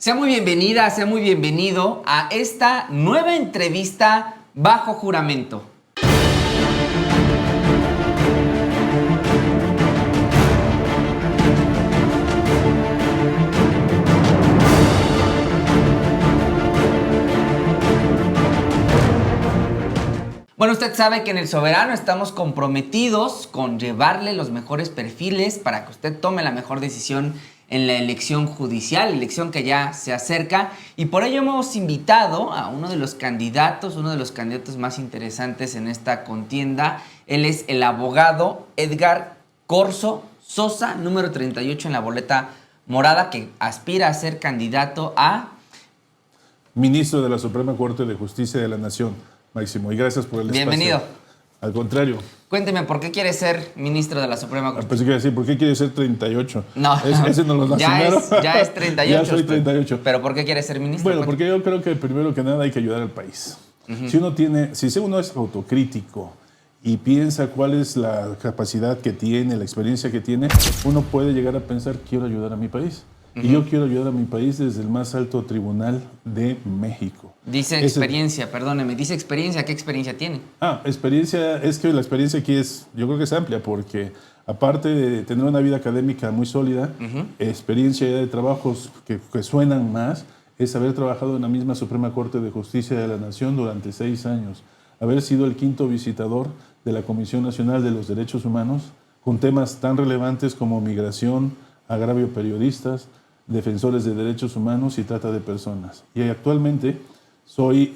Sea muy bienvenida, sea muy bienvenido a esta nueva entrevista bajo juramento. Bueno, usted sabe que en El Soberano estamos comprometidos con llevarle los mejores perfiles para que usted tome la mejor decisión en la elección judicial, elección que ya se acerca, y por ello hemos invitado a uno de los candidatos más interesantes en esta contienda. Él es el abogado Edgar Corzo Sosa, número 38 en la boleta morada, que aspira a ser candidato a Ministro de la Suprema Corte de Justicia de la Nación, Máximo, y gracias por el espacio. Bienvenido. Al contrario. Cuénteme, ¿por qué quiere ser ministro de la Suprema Corte? Pensé que iba a decir, ¿por qué quiere ser 38? No, Ese no lo asignaron. Ya es 38. Ya soy 38. ¿Pero por qué quiere ser ministro? Bueno, porque yo creo que primero que nada hay que ayudar al país. Si uno es autocrítico y piensa cuál es la capacidad que tiene, la experiencia que tiene, uno puede llegar a pensar, quiero ayudar a mi país. Y yo quiero ayudar a mi país desde el más alto tribunal de México. Dice experiencia, perdóneme, dice experiencia, ¿qué experiencia tiene? Experiencia, es que la experiencia aquí yo creo que es amplia, porque aparte de tener una vida académica muy sólida, experiencia de trabajos que suenan más, es haber trabajado en la misma Suprema Corte de Justicia de la Nación durante 6 años, haber sido el 5º visitador de la Comisión Nacional de los Derechos Humanos, con temas tan relevantes como migración, agravio a periodistas, defensores de derechos humanos y trata de personas. Y actualmente soy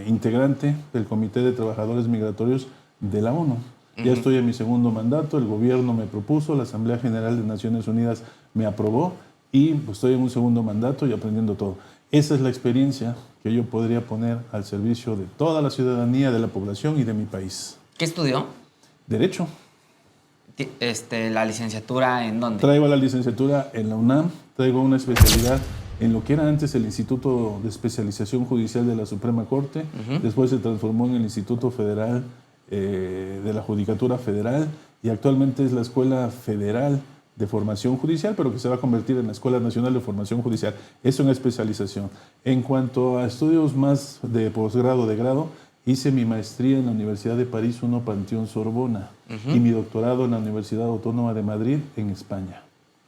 integrante del Comité de Trabajadores Migratorios de la ONU. Ya estoy en mi 2º mandato, el gobierno me propuso, la Asamblea General de Naciones Unidas me aprobó y pues, estoy en un 2º mandato y aprendiendo todo. Esa es la experiencia que yo podría poner al servicio de toda la ciudadanía, de la población y de mi país. ¿Qué estudió? Derecho. ¿La licenciatura en dónde? Traigo la licenciatura en la UNAM, traigo una especialidad en lo que era antes el Instituto de Especialización Judicial de la Suprema Corte, después se transformó en el Instituto Federal de la Judicatura Federal y actualmente es la Escuela Federal de Formación Judicial, pero que se va a convertir en la Escuela Nacional de Formación Judicial. Es una especialización. En cuanto a estudios más de posgrado, de grado, hice mi maestría en la Universidad de París I Panteón Sorbona y mi doctorado en la Universidad Autónoma de Madrid en España.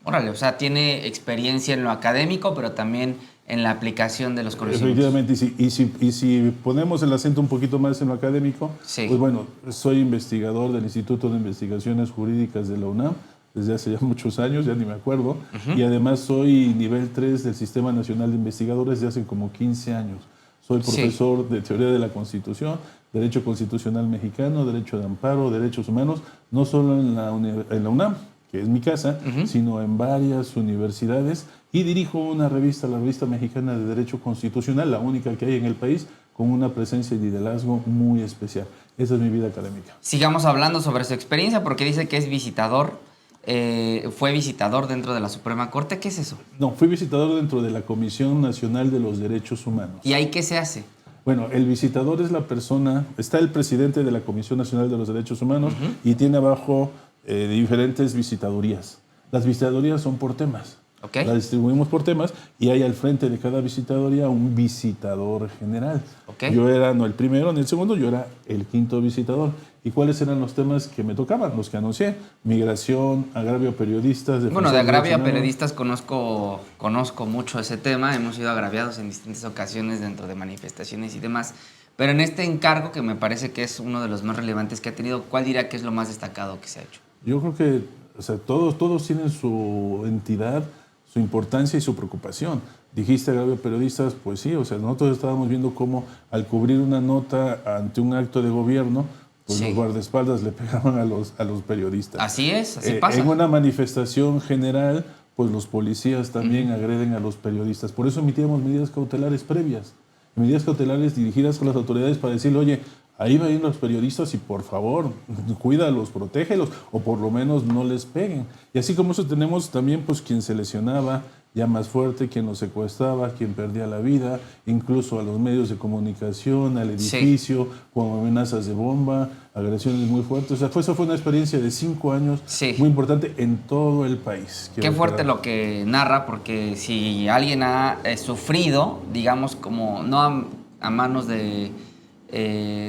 Órale, o sea, tiene experiencia en lo académico, pero también en la aplicación de los conocimientos. Efectivamente, y si ponemos el acento un poquito más en lo académico, pues bueno, soy investigador del Instituto de Investigaciones Jurídicas de la UNAM desde hace ya muchos años, ya ni me acuerdo, y además soy nivel 3 del Sistema Nacional de Investigadores desde hace como 15 años. Soy profesor de Teoría de la Constitución, Derecho Constitucional Mexicano, Derecho de Amparo, Derechos Humanos, no solo en la UNAM, que es mi casa, sino en varias universidades, y dirijo una revista, la Revista Mexicana de Derecho Constitucional, la única que hay en el país, con una presencia y liderazgo muy especial. Esa es mi vida académica. Sigamos hablando sobre su experiencia, porque dice que es visitador. ¿Fue visitador dentro de la Suprema Corte? ¿Qué es eso? No, fui visitador dentro de la Comisión Nacional de los Derechos Humanos. ¿Y ahí qué se hace? Bueno, el visitador es la persona, está el presidente de la Comisión Nacional de los Derechos Humanos y tiene abajo diferentes visitadurías. Las visitadurías son por temas. Las distribuimos por temas y hay al frente de cada visitaduría un visitador general. Yo era no el primero ni el segundo, yo era el 5º visitador. ¿Y cuáles eran los temas que me tocaban? Los que anuncié: migración, agravio a periodistas. Bueno, de agravio a periodistas conozco mucho ese tema. Hemos sido agraviados en distintas ocasiones dentro de manifestaciones y demás. Pero en este encargo, que me parece que es uno de los más relevantes que ha tenido, ¿cuál diría que es lo más destacado que se ha hecho? Yo creo que todos tienen su entidad, su importancia y su preocupación. Dijiste agravio a periodistas, pues sí, nosotros estábamos viendo cómo al cubrir una nota ante un acto de gobierno, pues los guardaespaldas le pegaban a los periodistas. Así es, así pasa. En una manifestación general, pues los policías también agreden a los periodistas. Por eso emitíamos medidas cautelares previas, medidas cautelares dirigidas a las autoridades para decirle, oye, ahí van los periodistas y por favor, cuídalos, protégelos, o por lo menos no les peguen. Y así como eso tenemos también pues quien se lesionaba ya más fuerte, quien los secuestraba, quien perdía la vida, incluso a los medios de comunicación, al edificio, con amenazas de bomba, agresiones muy fuertes. O sea, eso fue una experiencia de 5 años muy importante en todo el país. Qué fuerte lo que narra, porque si alguien ha sufrido, digamos, como no a manos de,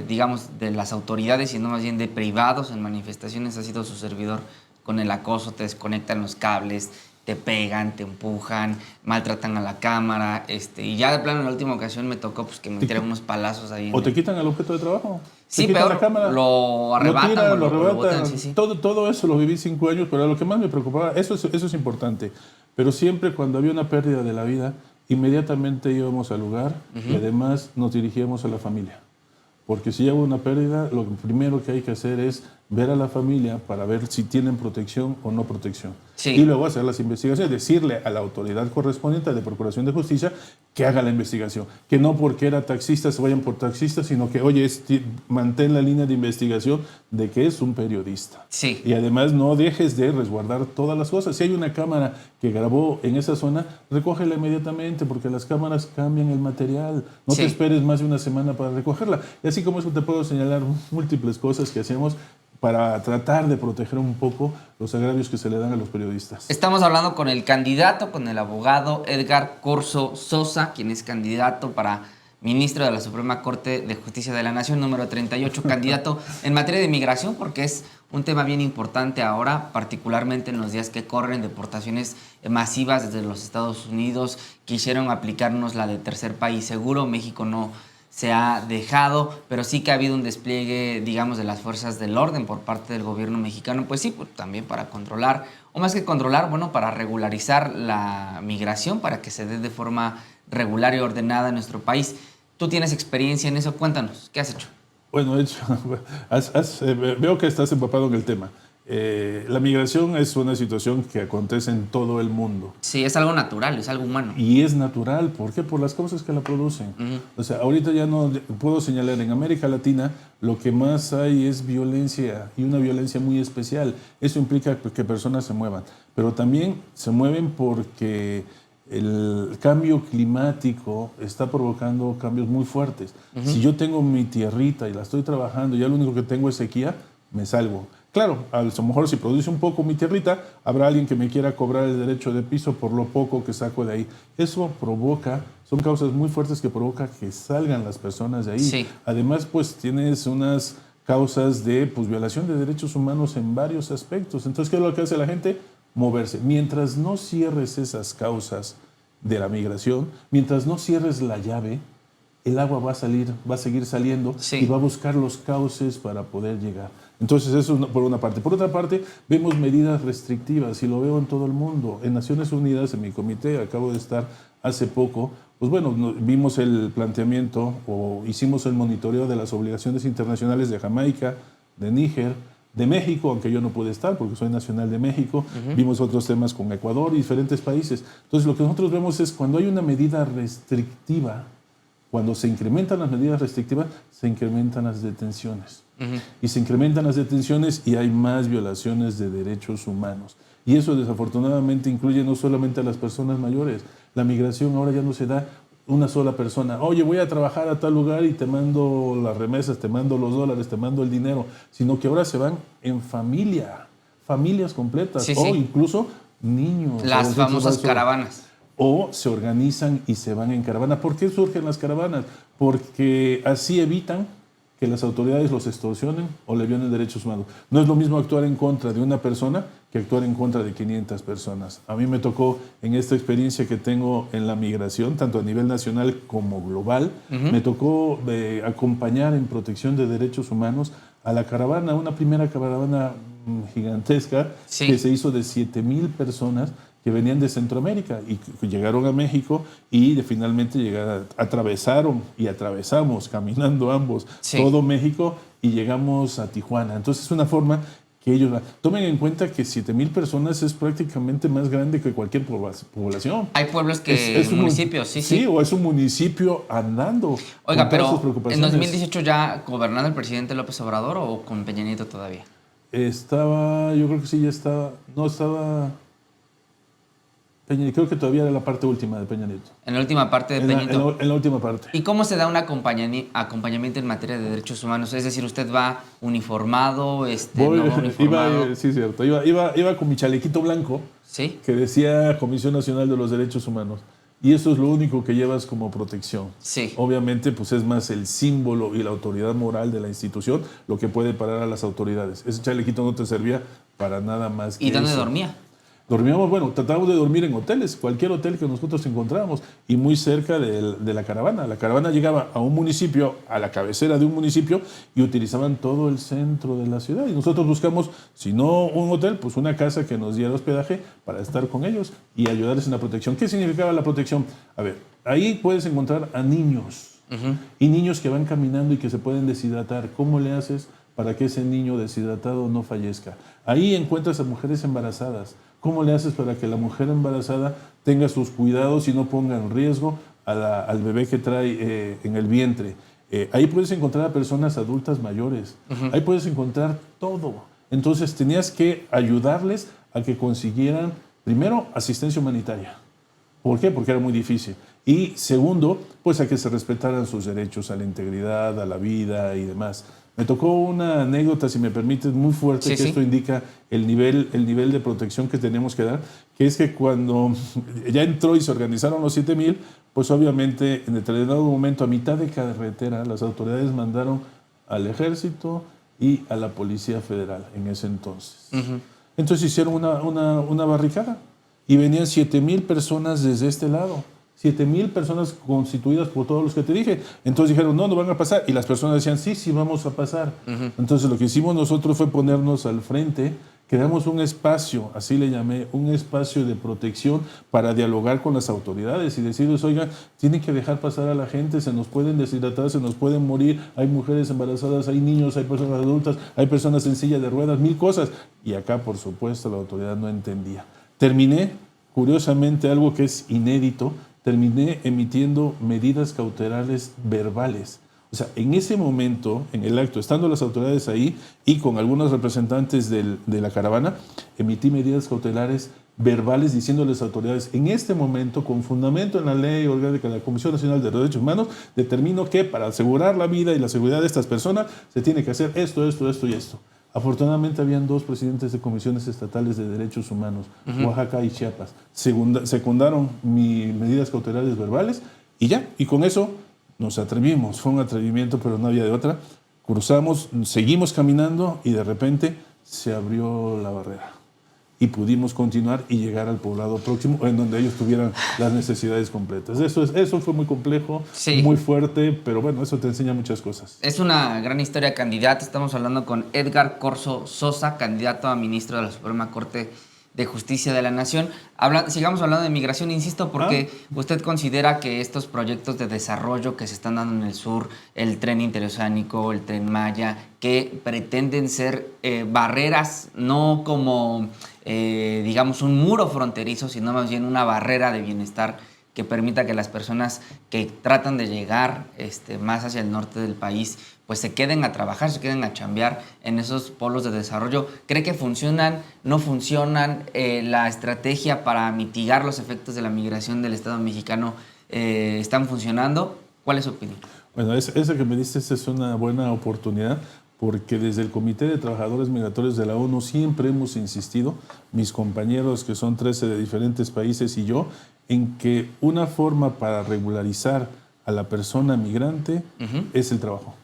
digamos, de las autoridades, sino más bien de privados en manifestaciones, ha sido su servidor con el acoso, te desconectan los cables, te pegan, te empujan, maltratan a la cámara, y ya de plano en la última ocasión me tocó pues que me tiraron unos palazos ahí. ¿O te quitan el objeto de trabajo? Sí, peor, la cámara, lo arrebatan, lo botan, sí. Todo eso lo viví 5 años, pero lo que más me preocupaba, eso es importante, pero siempre cuando había una pérdida de la vida, inmediatamente íbamos al lugar y además nos dirigíamos a la familia. Porque si hubo una pérdida, lo primero que hay que hacer es ver a la familia para ver si tienen protección o no protección. Y luego hacer las investigaciones, decirle a la autoridad correspondiente de Procuración de Justicia que haga la investigación. Que no porque era taxista se vayan por taxista, sino que, oye, mantén la línea de investigación de que es un periodista. Y además no dejes de resguardar todas las cosas. Si hay una cámara que grabó en esa zona, recógela inmediatamente porque las cámaras cambian el material. No te esperes más de una semana para recogerla. Y así como eso te puedo señalar múltiples cosas que hacemos para tratar de proteger un poco los agravios que se le dan a los periodistas. Estamos hablando con el candidato, con el abogado Edgar Corzo Sosa, quien es candidato para ministro de la Suprema Corte de Justicia de la Nación, número 38, candidato en materia de migración, porque es un tema bien importante ahora, particularmente en los días que corren, deportaciones masivas desde los Estados Unidos. Quisieron aplicarnos la de tercer país seguro, México no se ha dejado, pero sí que ha habido un despliegue, digamos, de las fuerzas del orden por parte del gobierno mexicano, pues sí, pues también para controlar, o más que controlar, bueno, para regularizar la migración, para que se dé de forma regular y ordenada en nuestro país. Tú tienes experiencia en eso, cuéntanos, ¿qué has hecho? Bueno, de hecho, veo que estás empapado en el tema. La migración es una situación que acontece en todo el mundo. Sí, es algo natural, es algo humano. Y es natural, ¿por qué? Por las causas que la producen. O sea, ahorita ya no puedo señalar, en América Latina lo que más hay es violencia, y una violencia muy especial. Eso implica que personas se muevan, pero también se mueven porque el cambio climático está provocando cambios muy fuertes. Si yo tengo mi tierrita y la estoy trabajando y ya lo único que tengo es sequía, me salgo. Claro, a lo mejor si produce un poco mi tierrita, habrá alguien que me quiera cobrar el derecho de piso por lo poco que saco de ahí. Eso provoca, son causas muy fuertes que provocan que salgan las personas de ahí. Además, pues tienes unas causas de violación de derechos humanos en varios aspectos. Entonces, ¿qué es lo que hace la gente? Moverse. Mientras no cierres esas causas de la migración, mientras no cierres la llave, el agua va a seguir saliendo y va a buscar los cauces para poder llegar. Entonces eso por una parte. Por otra parte, vemos medidas restrictivas y lo veo en todo el mundo. En Naciones Unidas, en mi comité, acabo de estar hace poco, pues bueno, vimos el planteamiento o hicimos el monitoreo de las obligaciones internacionales de Jamaica, de Níger, de México, aunque yo no pude estar porque soy nacional de México. Vimos otros temas con Ecuador y diferentes países. Entonces lo que nosotros vemos es cuando hay una medida restrictiva, cuando se incrementan las medidas restrictivas, se incrementan las detenciones. Y se incrementan las detenciones y hay más violaciones de derechos humanos. Y eso desafortunadamente incluye no solamente a las personas mayores. La migración ahora ya no se da una sola persona. Oye, voy a trabajar a tal lugar y te mando las remesas, te mando los dólares, te mando el dinero. Sino que ahora se van en familia, familias completas o incluso niños. Las famosas caravanas. O se organizan y se van en caravana. ¿Por qué surgen las caravanas? Porque así evitan que las autoridades los extorsionen o le violen derechos humanos. No es lo mismo actuar en contra de una persona que actuar en contra de 500 personas. A mí me tocó, en esta experiencia que tengo en la migración, tanto a nivel nacional como global, me tocó acompañar en protección de derechos humanos a la caravana, una primera caravana gigantesca que se hizo de 7,000 personas que venían de Centroamérica y llegaron a México y finalmente atravesaron y atravesamos caminando ambos todo México y llegamos a Tijuana. Entonces es una forma que ellos tomen en cuenta que 7,000 personas es prácticamente más grande que cualquier población. Hay pueblos que es municipios, sí, o es un municipio andando. Oiga, pero ¿en 2018 ya gobernando el presidente López Obrador o con Peña Nieto todavía? Yo creo que sí, ya estaba, no estaba... Creo que todavía era la parte última de Peña Nieto. En la última parte de Peña Nieto. En la última parte. ¿Y cómo se da un acompañamiento en materia de derechos humanos? Es decir, ¿usted va uniformado, no va uniformado? Sí, cierto. Iba con mi chalequito blanco, ¿Sí? Que decía Comisión Nacional de los Derechos Humanos. Y eso es lo único que llevas como protección. Sí. Obviamente, pues es más el símbolo y la autoridad moral de la institución lo que puede parar a las autoridades. Ese chalequito no te servía para nada más que ¿Y dónde eso. dormía? Dormíamos, tratábamos de dormir en hoteles, cualquier hotel que nosotros encontrábamos, y muy cerca de la caravana. La caravana llegaba a un municipio, a la cabecera de un municipio, y utilizaban todo el centro de la ciudad. Y nosotros buscamos, si no un hotel, pues una casa que nos diera hospedaje para estar con ellos y ayudarles en la protección. ¿Qué significaba la protección? A ver, ahí puedes encontrar a niños, y niños que van caminando y que se pueden deshidratar. ¿Cómo le haces para que ese niño deshidratado no fallezca? Ahí encuentras a mujeres embarazadas. ¿Cómo le haces para que la mujer embarazada tenga sus cuidados y no ponga en riesgo al bebé que trae en el vientre? Ahí puedes encontrar a personas adultas mayores. Ahí puedes encontrar todo. Entonces tenías que ayudarles a que consiguieran, primero, asistencia humanitaria. ¿Por qué? Porque era muy difícil. Y segundo, pues a que se respetaran sus derechos a la integridad, a la vida y demás. Me tocó una anécdota, si me permites, muy fuerte, Sí, que sí. esto indica el nivel de protección que tenemos que dar, que es que cuando ya entró y se organizaron los 7,000, pues obviamente en determinado momento, a mitad de carretera, las autoridades mandaron al ejército y a la Policía Federal en ese entonces. Entonces hicieron una barricada y venían 7,000 personas desde este lado. 7,000 personas constituidas por todos los que te dije. Entonces dijeron, no van a pasar. Y las personas decían, sí, vamos a pasar. Entonces lo que hicimos nosotros fue ponernos al frente, creamos un espacio, así le llamé, un espacio de protección para dialogar con las autoridades y decirles, oigan, tienen que dejar pasar a la gente, se nos pueden deshidratar, se nos pueden morir, hay mujeres embarazadas, hay niños, hay personas adultas, hay personas en silla de ruedas, 1,000 cosas. Y acá, por supuesto, la autoridad no entendía. Terminé, curiosamente, algo que es inédito, terminé emitiendo medidas cautelares verbales. O sea, en ese momento, en el acto, estando las autoridades ahí y con algunos representantes de la caravana, emití medidas cautelares verbales diciéndoles a las autoridades, en este momento, con fundamento en la ley orgánica de la Comisión Nacional de Derechos Humanos, determino que para asegurar la vida y la seguridad de estas personas se tiene que hacer esto, esto, esto y esto. Afortunadamente habían 2 presidentes de comisiones estatales de derechos humanos, Oaxaca y Chiapas. Secundaron mis medidas cautelares verbales y ya, y con eso nos atrevimos. Fue un atrevimiento, pero no había de otra. Cruzamos, seguimos caminando y de repente se abrió la barrera. Y pudimos continuar y llegar al poblado próximo, en donde ellos tuvieran las necesidades completas. Eso fue muy complejo, sí, muy fuerte, pero bueno, eso te enseña muchas cosas. Es una gran historia, candidato. Estamos hablando con Edgar Corzo Sosa, candidato a ministro de la Suprema Corte de Justicia de la Nación. Sigamos hablando de migración, insisto, porque usted considera que estos proyectos de desarrollo que se están dando en el sur, el tren interoceánico, el tren Maya, que pretenden ser barreras, no como, digamos, un muro fronterizo, sino más bien una barrera de bienestar que permita que las personas que tratan de llegar más hacia el norte del país pues se queden a trabajar, se queden a chambear en esos polos de desarrollo. ¿Cree que funcionan, no funcionan? ¿La estrategia para mitigar los efectos de la migración del Estado mexicano están funcionando? ¿Cuál es su opinión? Bueno, esa que me dices es una buena oportunidad porque desde el Comité de Trabajadores Migratorios de la ONU siempre hemos insistido, mis compañeros que son 13 de diferentes países y yo, en que una forma para regularizar a la persona migrante es el trabajo.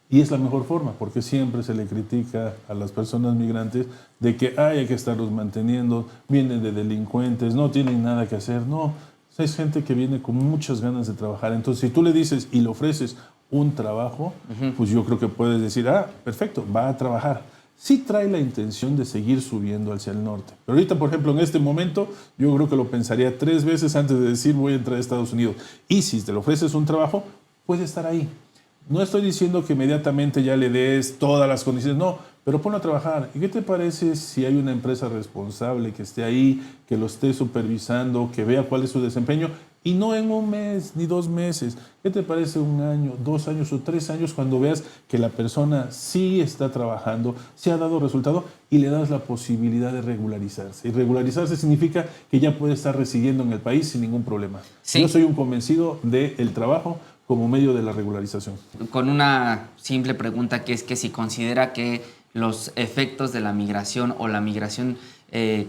Y es la mejor forma, porque siempre se le critica a las personas migrantes de que hay que estarlos manteniendo, vienen de delincuentes, no tienen nada que hacer. No, es gente que viene con muchas ganas de trabajar. Entonces, si tú le dices y le ofreces un trabajo, pues yo creo que puedes decir, perfecto, va a trabajar. Sí trae la intención de seguir subiendo hacia el norte. Pero ahorita, por ejemplo, en este momento, yo creo que lo pensaría 3 veces antes de decir voy a entrar a Estados Unidos. Y si te le ofreces un trabajo, puede estar ahí. No estoy diciendo que inmediatamente ya le des todas las condiciones, no, pero ponlo a trabajar. ¿Y qué te parece si hay una empresa responsable que esté ahí, que lo esté supervisando, que vea cuál es su desempeño Y no en un mes ni 2 meses. ¿Qué te parece 1 año, 2 años o 3 años cuando veas que la persona sí está trabajando, sí ha dado resultado y le das la posibilidad de regularizarse? Y regularizarse significa que ya puede estar residiendo en el país sin ningún problema. Sí. Yo soy un convencido del trabajo como medio de la regularización. Con una simple pregunta que es que si considera que los efectos de la migración o la migración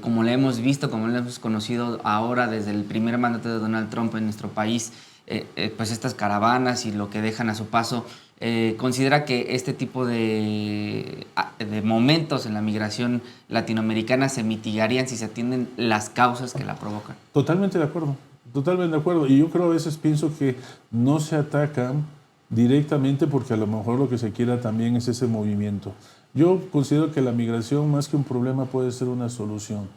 como la hemos visto, como la hemos conocido ahora desde el primer mandato de Donald Trump en nuestro país, pues estas caravanas y lo que dejan a su paso, ¿considera que este tipo de momentos en la migración latinoamericana se mitigarían si se atienden las causas que la provocan? Totalmente de acuerdo, totalmente de acuerdo. Y yo creo a veces pienso que no se atacan directamente porque a lo mejor lo que se quiera también es ese movimiento. Yo considero que la migración más que un problema puede ser una solución.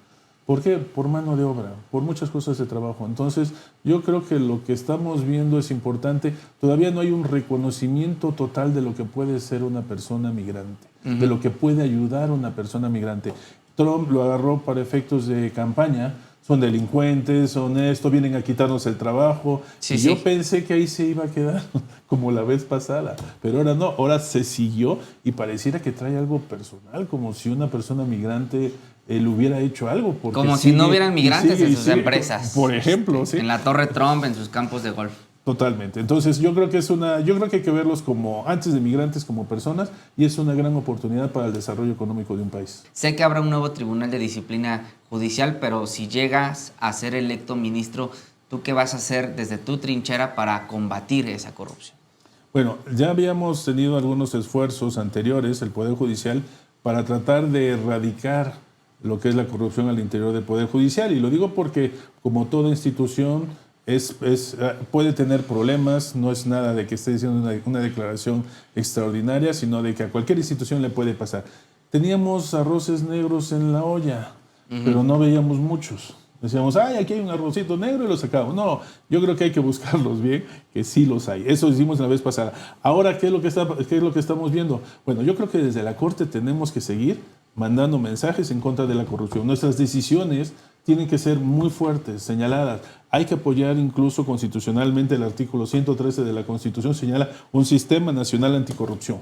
¿Por qué? Por mano de obra, por muchas cosas de trabajo. Entonces, yo creo que lo que estamos viendo es importante. Todavía no hay un reconocimiento total de lo que puede ser una persona migrante, de lo que puede ayudar a una persona migrante. Trump lo agarró para efectos de campaña. Son delincuentes, son esto, vienen a quitarnos el trabajo. Sí, y sí. yo pensé que ahí se iba a quedar como la vez pasada, pero ahora no, ahora se siguió y pareciera que trae algo personal, como si una persona migrante le hubiera hecho algo. Como si no hubieran migrantes en sus empresas. Por ejemplo, ¿sí? En la Torre Trump, en sus campos de golf. Totalmente. Entonces yo creo que hay que verlos como antes de migrantes como personas y es una gran oportunidad para el desarrollo económico de un país. Sé que habrá un nuevo tribunal de disciplina judicial, pero si llegas a ser electo ministro, ¿tú qué vas a hacer desde tu trinchera para combatir esa corrupción? Bueno, ya habíamos tenido algunos esfuerzos anteriores, el Poder Judicial, para tratar de erradicar lo que es la corrupción al interior del Poder Judicial. Y lo digo porque, como toda institución, puede tener problemas, no es nada de que esté diciendo una declaración extraordinaria, sino de que a cualquier institución le puede pasar. Teníamos arroces negros en la olla, pero no veíamos muchos. Decíamos, ay, aquí hay un arrocito negro y lo sacamos. No, yo creo que hay que buscarlos bien, que sí los hay. Eso hicimos la vez pasada. Ahora, ¿qué es lo que estamos viendo? Bueno, yo creo que desde la Corte tenemos que seguir mandando mensajes en contra de la corrupción. Nuestras decisiones tienen que ser muy fuertes, señaladas. Hay que apoyar incluso constitucionalmente el artículo 113 de la Constitución, señala un sistema nacional anticorrupción.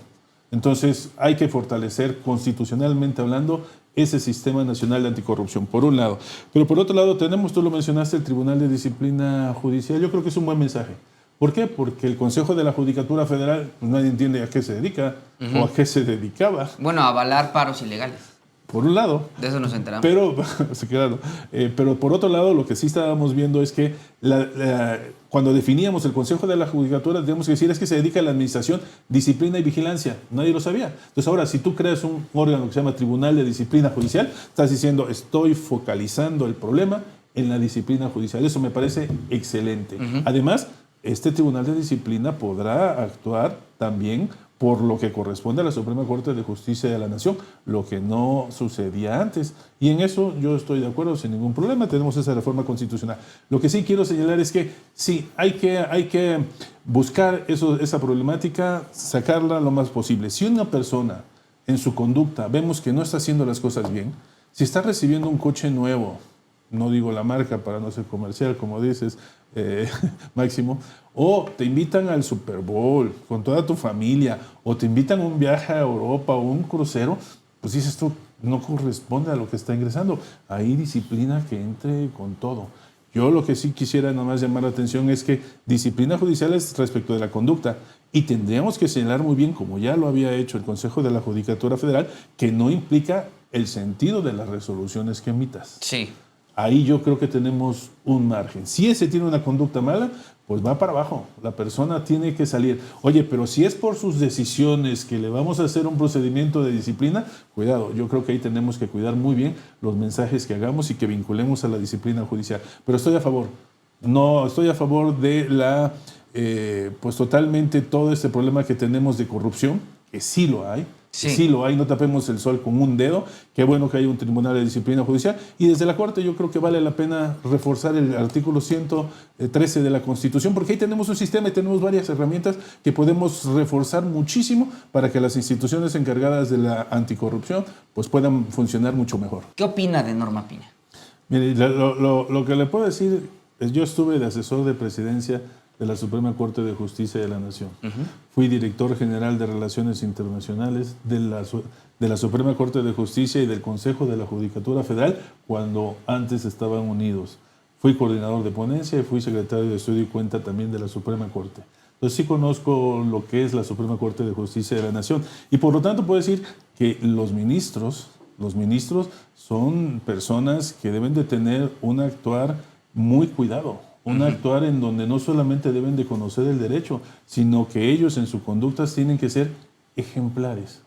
Entonces hay que fortalecer constitucionalmente hablando ese sistema nacional de anticorrupción, por un lado. Pero por otro lado tenemos, tú lo mencionaste, el Tribunal de Disciplina Judicial. Yo creo que es un buen mensaje. ¿Por qué? Porque el Consejo de la Judicatura Federal, pues nadie entiende a qué se dedica o a qué se dedicaba. Bueno, avalar paros ilegales. Por un lado. De eso nos enteramos. Pero, claro, pero por otro lado, lo que sí estábamos viendo es que cuando definíamos el Consejo de la Judicatura, teníamos que decir es que se dedica a la administración, disciplina y vigilancia. Nadie lo sabía. Entonces ahora, si tú creas un órgano que se llama Tribunal de Disciplina Judicial, estás diciendo estoy focalizando el problema en la disciplina judicial. Eso me parece excelente. Además, este Tribunal de Disciplina podrá actuar también por lo que corresponde a la Suprema Corte de Justicia de la Nación, lo que no sucedía antes. Y en eso yo estoy de acuerdo sin ningún problema, tenemos esa reforma constitucional. Lo que sí quiero señalar es que sí, hay que buscar esa problemática, sacarla lo más posible. Si una persona en su conducta vemos que no está haciendo las cosas bien, si está recibiendo un coche nuevo, no digo la marca para no ser comercial, como dices, Máximo, o te invitan al Super Bowl con toda tu familia, o te invitan a un viaje a Europa o un crucero, pues dices esto no corresponde a lo que está ingresando. Hay disciplina que entre con todo. Yo lo que sí quisiera nomás llamar la atención es que disciplina judicial es respecto de la conducta y tendríamos que señalar muy bien, como ya lo había hecho el Consejo de la Judicatura Federal, que no implica el sentido de las resoluciones que emitas. Sí. Ahí yo creo que tenemos un margen. Si ese tiene una conducta mala, pues va para abajo. La persona tiene que salir. Oye, pero si es por sus decisiones que le vamos a hacer un procedimiento de disciplina, cuidado. Yo creo que ahí tenemos que cuidar muy bien los mensajes que hagamos y que vinculemos a la disciplina judicial. Pero estoy a favor. No, estoy a favor de pues totalmente todo este problema que tenemos de corrupción, que sí lo hay. Sí lo hay, no tapemos el sol con un dedo. Qué bueno que hay un tribunal de disciplina judicial. Y desde la Corte yo creo que vale la pena reforzar el artículo 113 de la Constitución, porque ahí tenemos un sistema y tenemos varias herramientas que podemos reforzar muchísimo para que las instituciones encargadas de la anticorrupción pues puedan funcionar mucho mejor. ¿Qué opina de Norma Piña? Mire, lo que le puedo decir Yo estuve de asesor de presidencia de la Suprema Corte de Justicia de la Nación. Fui director general de Relaciones Internacionales de la Suprema Corte de Justicia y del Consejo de la Judicatura Federal cuando antes estaban unidos. Fui coordinador de ponencia y fui secretario de estudio y cuenta también de la Suprema Corte. Entonces sí conozco lo que es la Suprema Corte de Justicia de la Nación. Y por lo tanto puedo decir que los ministros son personas que deben de tener un actuar muy cuidado. Un actuar en donde no solamente deben de conocer el derecho, sino que ellos en sus conductas tienen que ser ejemplares.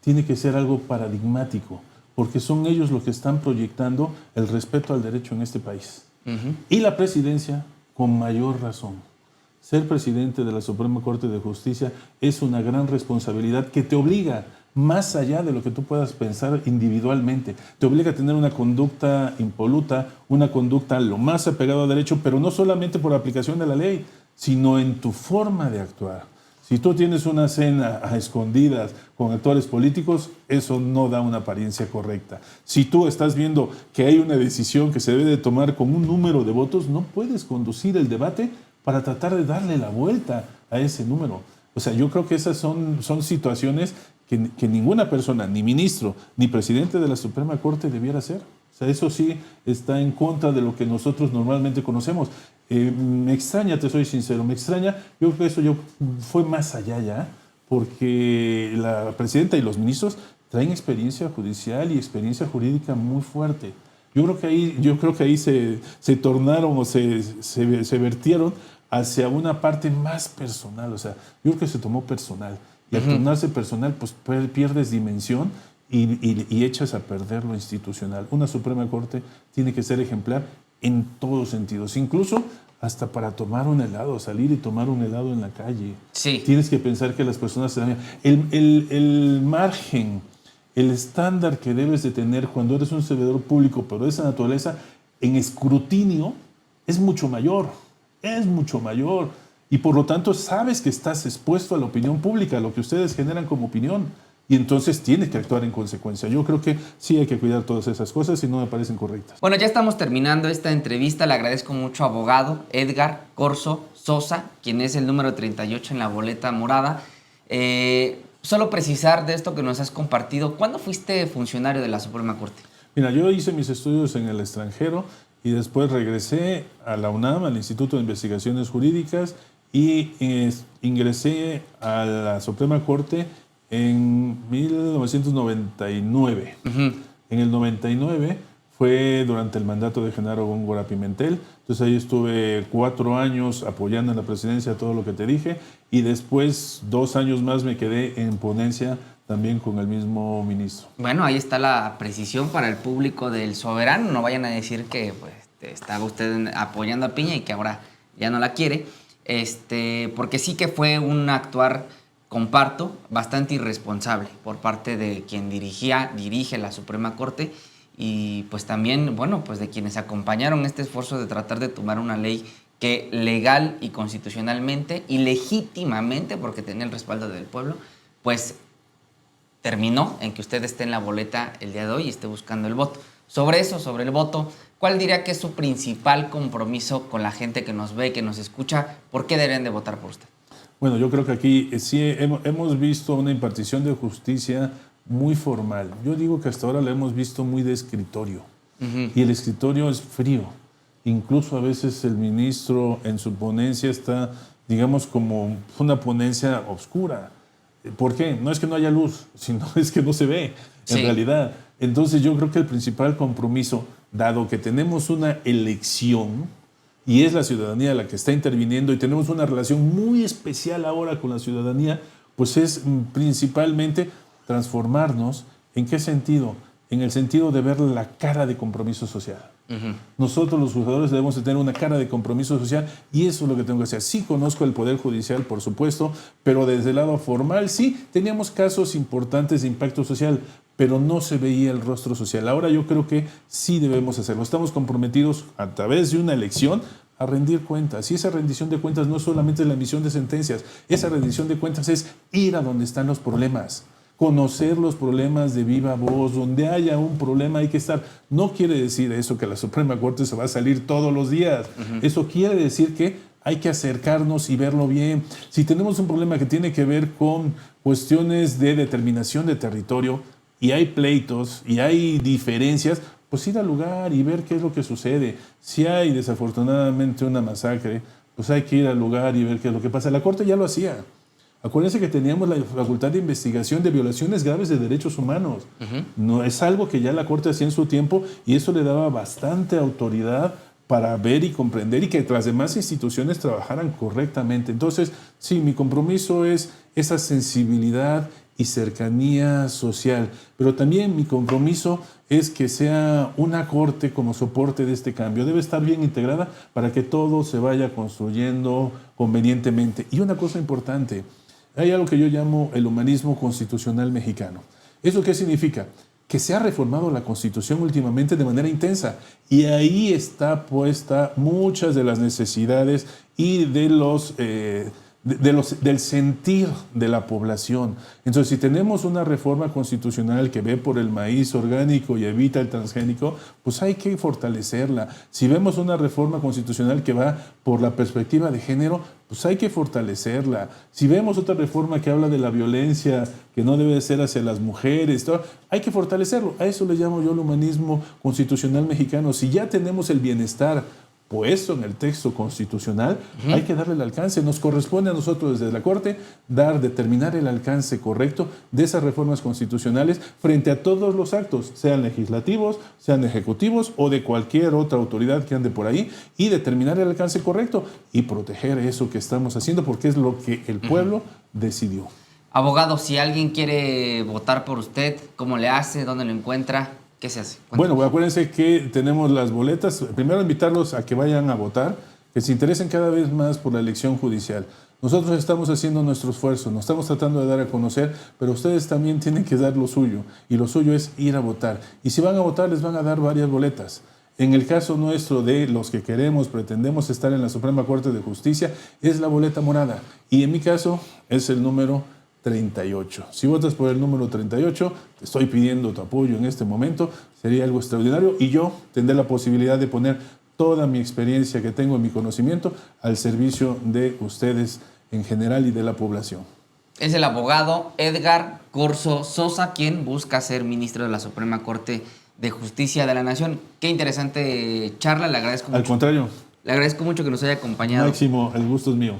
Tiene que ser algo paradigmático, porque son ellos los que están proyectando el respeto al derecho en este país. Y la presidencia, con mayor razón. Ser presidente de la Suprema Corte de Justicia es una gran responsabilidad que te obliga, más allá de lo que tú puedas pensar individualmente, te obliga a tener una conducta impoluta, una conducta lo más apegada al derecho, pero no solamente por aplicación de la ley, sino en tu forma de actuar. Si tú tienes una cena a escondidas con actores políticos, eso no da una apariencia correcta. Si tú estás viendo que hay una decisión que se debe de tomar con un número de votos, no puedes conducir el debate para tratar de darle la vuelta a ese número. O sea, yo creo que esas son situaciones que ninguna persona, ni ministro, ni presidente de la Suprema Corte debiera hacer. O sea, eso sí está en contra de lo que nosotros normalmente conocemos. Me extraña, te soy sincero, me extraña. Yo creo que eso fue más allá ya, porque la presidenta y los ministros traen experiencia judicial y experiencia jurídica muy fuerte. Yo creo que ahí se tornaron o se vertieron hacia una parte más personal. O sea, yo creo que se tomó personal. Y al tornarse personal, pues pierdes dimensión y echas a perder lo institucional. Una Suprema Corte tiene que ser ejemplar en todos sentidos, incluso hasta para tomar un helado, salir y tomar un helado en la calle. Sí. Tienes que pensar que las personas se dan... El margen, el estándar que debes de tener cuando eres un servidor público, pero de esa naturaleza, en escrutinio, es mucho mayor. Es mucho mayor. Y por lo tanto sabes que estás expuesto a la opinión pública, a lo que ustedes generan como opinión. Y entonces tienes que actuar en consecuencia. Yo creo que sí hay que cuidar todas esas cosas y no me parecen correctas. Bueno, ya estamos terminando esta entrevista. Le agradezco mucho, abogado Edgar Corzo Sosa, quien es el número 38 en la boleta morada. Solo precisar de esto que nos has compartido. ¿Cuándo fuiste funcionario de la Suprema Corte? Mira, yo hice mis estudios en el extranjero y después regresé a la UNAM, al Instituto de Investigaciones Jurídicas, y ingresé a la Suprema Corte en 1999. En el 99 fue durante el mandato de Genaro Góngora Pimentel. Entonces ahí estuve 4 años apoyando en la presidencia todo lo que te dije y después 2 años más me quedé en ponencia también con el mismo ministro. Bueno, ahí está la precisión para el público del Soberano. No vayan a decir que pues, estaba usted apoyando a Piña y que ahora ya no la quiere. Porque sí que fue un actuar, comparto, bastante irresponsable por parte de quien dirige la Suprema Corte y pues también, bueno, pues de quienes acompañaron este esfuerzo de tratar de tomar una ley que legal y constitucionalmente y legítimamente, porque tenía el respaldo del pueblo, pues terminó en que usted esté en la boleta el día de hoy y esté buscando el voto. Sobre eso, sobre el voto, ¿cuál diría que es su principal compromiso con la gente que nos ve, que nos escucha? ¿Por qué deben de votar por usted? Bueno, yo creo que aquí sí hemos visto una impartición de justicia muy formal. Yo digo que hasta ahora la hemos visto muy de escritorio. Y el escritorio es frío. Incluso a veces el ministro en su ponencia está, digamos, como una ponencia oscura. ¿Por qué? No es que no haya luz, sino es que no se ve en realidad. Entonces yo creo que el principal compromiso, dado que tenemos una elección y es la ciudadanía la que está interviniendo y tenemos una relación muy especial ahora con la ciudadanía, pues es principalmente transformarnos. ¿En qué sentido? En el sentido de ver la cara de compromiso social. Nosotros los juzgadores debemos de tener una cara de compromiso social y eso es lo que tengo que hacer. Sí conozco el Poder Judicial, por supuesto, pero desde el lado formal sí teníamos casos importantes de impacto social, pero no se veía el rostro social. Ahora yo creo que sí debemos hacerlo. Estamos comprometidos a través de una elección a rendir cuentas. Y esa rendición de cuentas no es solamente la emisión de sentencias, esa rendición de cuentas es ir a donde están los problemas. conocer los problemas de viva voz. Donde haya un problema hay que estar. No quiere decir eso que la Suprema Corte se va a salir todos los días. Eso quiere decir que hay que acercarnos y verlo bien. Si tenemos un problema que tiene que ver con cuestiones de determinación de territorio y hay pleitos y hay diferencias, pues ir al lugar y ver qué es lo que sucede. Si hay desafortunadamente una masacre, pues hay que ir al lugar y ver qué es lo que pasa. La Corte ya lo hacía. Acuérdense que teníamos la facultad de investigación de violaciones graves de derechos humanos. No es algo que ya la Corte hacía en su tiempo y eso le daba bastante autoridad para ver y comprender y que las demás instituciones trabajaran correctamente. Entonces, sí, mi compromiso es esa sensibilidad y cercanía social, pero también mi compromiso es que sea una corte como soporte de este cambio. Debe estar bien integrada para que todo se vaya construyendo convenientemente. Y una cosa importante, hay algo que yo llamo el humanismo constitucional mexicano. ¿Eso qué significa? Que se ha reformado la Constitución últimamente de manera intensa y ahí está puesta muchas de las necesidades y del sentir de la población. Entonces, si tenemos una reforma constitucional que ve por el maíz orgánico y evita el transgénico, pues hay que fortalecerla. Si vemos una reforma constitucional que va por la perspectiva de género, pues hay que fortalecerla. Si vemos otra reforma que habla de la violencia que no debe ser hacia las mujeres, todo, hay que fortalecerlo. A eso le llamo yo el humanismo constitucional mexicano. Si ya tenemos el bienestar puesto en el texto constitucional, hay que darle el alcance. Nos corresponde a nosotros desde la Corte determinar el alcance correcto de esas reformas constitucionales frente a todos los actos, sean legislativos, sean ejecutivos o de cualquier otra autoridad que ande por ahí, y determinar el alcance correcto y proteger eso que estamos haciendo porque es lo que el pueblo decidió. Abogado, si alguien quiere votar por usted, ¿cómo le hace? ¿Dónde lo encuentra? ¿Qué se hace? Cuéntame. Bueno, acuérdense que tenemos las boletas. Primero invitarlos a que vayan a votar, que se interesen cada vez más por la elección judicial. Nosotros estamos haciendo nuestro esfuerzo, nos estamos tratando de dar a conocer, pero ustedes también tienen que dar lo suyo, y lo suyo es ir a votar. Y si van a votar, les van a dar varias boletas. En el caso nuestro de los que pretendemos estar en la Suprema Corte de Justicia, es la boleta morada. Y en mi caso es el número 38. Si votas por el número 38, te estoy pidiendo tu apoyo en este momento, sería algo extraordinario y yo tendré la posibilidad de poner toda mi experiencia que tengo en mi conocimiento al servicio de ustedes en general y de la población. Es el abogado Edgar Corzo Sosa, quien busca ser ministro de la Suprema Corte de Justicia de la Nación. Qué interesante charla, le agradezco mucho. Al contrario. Le agradezco mucho que nos haya acompañado. Máximo, el gusto es mío.